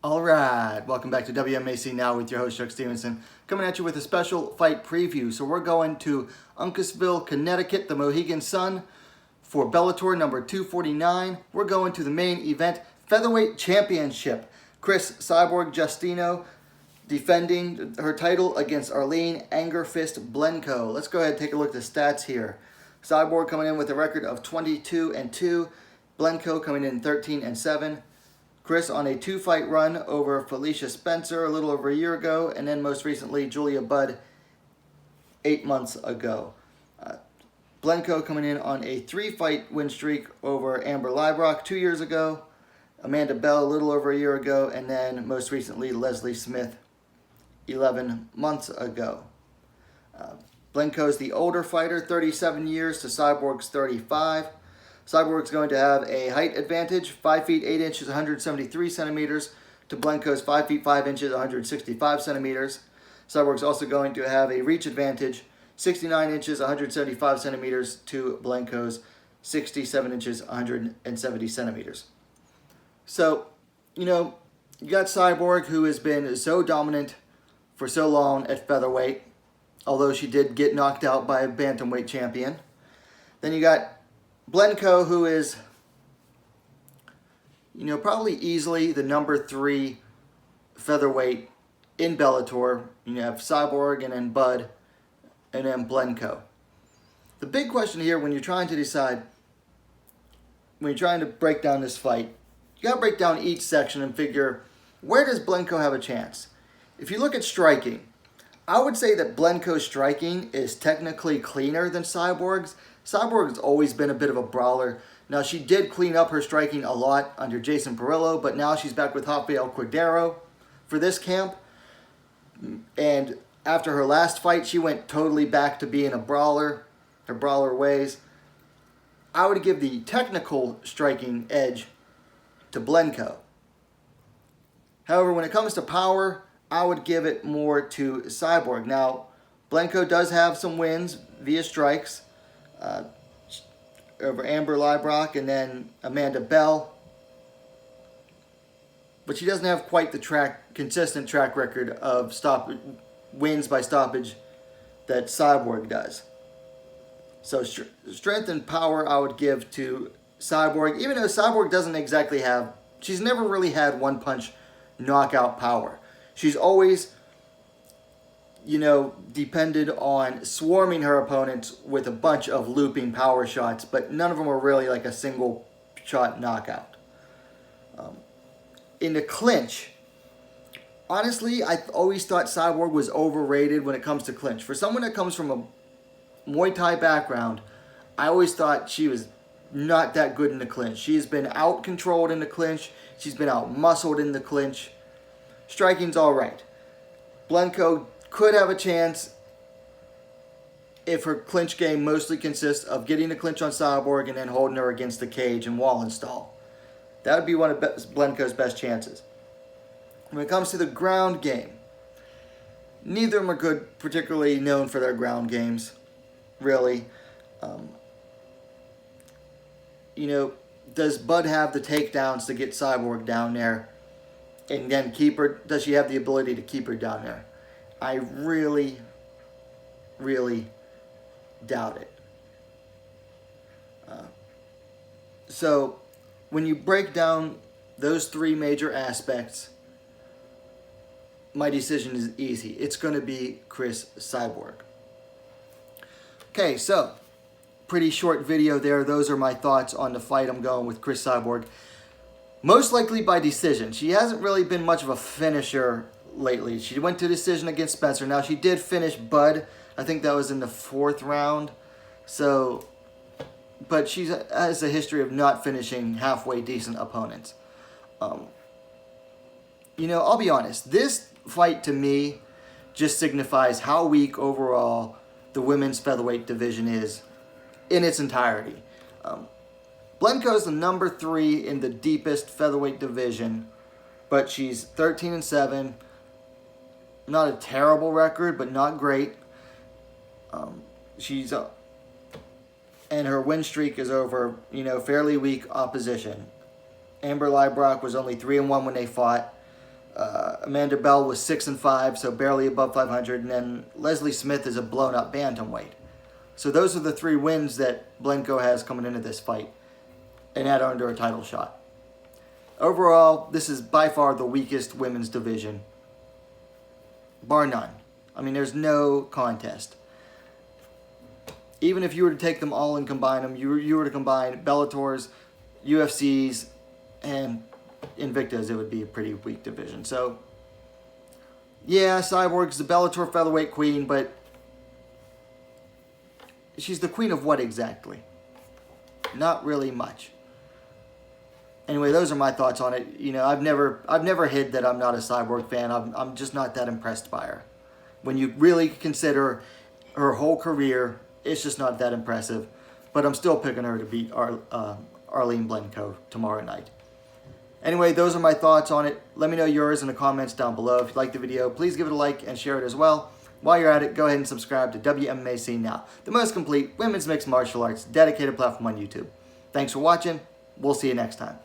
All right, welcome back to WMAC Now with your host, Chuck Stevenson, coming at you with a special fight preview. So we're going to Uncasville, Connecticut, the Mohegan Sun, for Bellator number 249. We're going to the main event, Featherweight Championship. Cris Cyborg Justino defending her title against Arlene Angerfist Blencowe. Let's go ahead and take a look at the stats here. Cyborg coming in with a record of 22-2, Blencowe coming in 13-7. Cris on a 2-fight run over Felicia Spencer a little over a year ago, and then most recently Julia Budd 8 months ago. Blencowe coming in on a 3-fight win streak over Amber Leibrock 2 years ago, Amanda Bell a little over a year ago, and then most recently Leslie Smith 11 months ago. Blencowe's the older fighter, 37 years to Cyborg's 35. Cyborg's going to have a height advantage, 5 feet 8 inches, 173 centimeters, to Blencowe's 5 feet 5 inches, 165 centimeters. Cyborg's also going to have a reach advantage, 69 inches, 175 centimeters, to Blencowe's 67 inches, 170 centimeters. So, you got Cyborg, who has been so dominant for so long at featherweight, although she did get knocked out by a bantamweight champion. Then you got Blencowe, who is, probably easily the number 3 featherweight in Bellator. You have Cyborg and then Budd and then Blencowe. The big question here when you're trying to decide, when you're trying to break down this fight, you got to break down each section and figure, where does Blencowe have a chance? If you look at striking, I would say that Blencowe's striking is technically cleaner than Cyborg's. Cyborg's always been a bit of a brawler. Now, she did clean up her striking a lot under Jason Perillo, but now she's back with Rafael Cordero for this camp. And after her last fight, she went totally back to being a brawler, her brawler ways. I would give the technical striking edge to Blencowe. However, when it comes to power, I would give it more to Cyborg. Now, Blencowe does have some wins via strikes over Amber Leibrock and then Amanda Bell. But she doesn't have quite the consistent track record of wins by stoppage that Cyborg does. So strength and power I would give to Cyborg, even though Cyborg doesn't exactly have, she's never really had one-punch knockout power. She's always, depended on swarming her opponents with a bunch of looping power shots, but none of them were really like a single shot knockout. In the clinch, honestly, I always thought Cyborg was overrated when it comes to clinch. For someone that comes from a Muay Thai background, I always thought she was not that good in the clinch. She's been out-controlled in the clinch. She's been out-muscled in the clinch. Striking's all right. Blencowe could have a chance if her clinch game mostly consists of getting the clinch on Cyborg and then holding her against the cage and wall install. That would be one of Blencowe's best chances. When it comes to the ground game, neither of them are good, particularly known for their ground games, really. Does Budd have the takedowns to get Cyborg down there? And then keep her, does she have the ability to keep her down there? I really, really doubt it. So when you break down those 3 major aspects, my decision is easy. It's going to be Cris Cyborg. Okay, so pretty short video there. Those are my thoughts on the fight. I'm going with Cris Cyborg. Most likely by decision. She hasn't really been much of a finisher lately. She went to decision against Spencer. Now, she did finish Budd. I think that was in the 4th round. So, but she has a history of not finishing halfway decent opponents. I'll be honest. This fight, to me, just signifies how weak overall the women's featherweight division is in its entirety. Blencowe is the number 3 in the deepest featherweight division, but she's 13-7. Not a terrible record, but not great. And her win streak is over, fairly weak opposition. Amber Leibrock was only 3-1 when they fought. Amanda Bell was 6-5, so barely above 500, and then Leslie Smith is a blown-up bantamweight. So those are the 3 wins that Blencowe has coming into this fight, and that under a title shot. Overall, this is by far the weakest women's division, bar none. I mean, there's no contest. Even if you were to take them all and combine them, you were to combine Bellators, UFCs, and Invictas, it would be a pretty weak division. So, yeah, Cyborg's the Bellator featherweight queen, but she's the queen of what exactly? Not really much. Anyway, those are my thoughts on it. You know, I've never hid that I'm not a Cyborg fan. I'm just not that impressed by her. When you really consider her whole career, it's just not that impressive. But I'm still picking her to beat Arlene Blencowe tomorrow night. Anyway, those are my thoughts on it. Let me know yours in the comments down below. If you liked the video, please give it a like and share it as well. While you're at it, go ahead and subscribe to WMMA Scene Now, the most complete women's mixed martial arts dedicated platform on YouTube. Thanks for watching. We'll see you next time.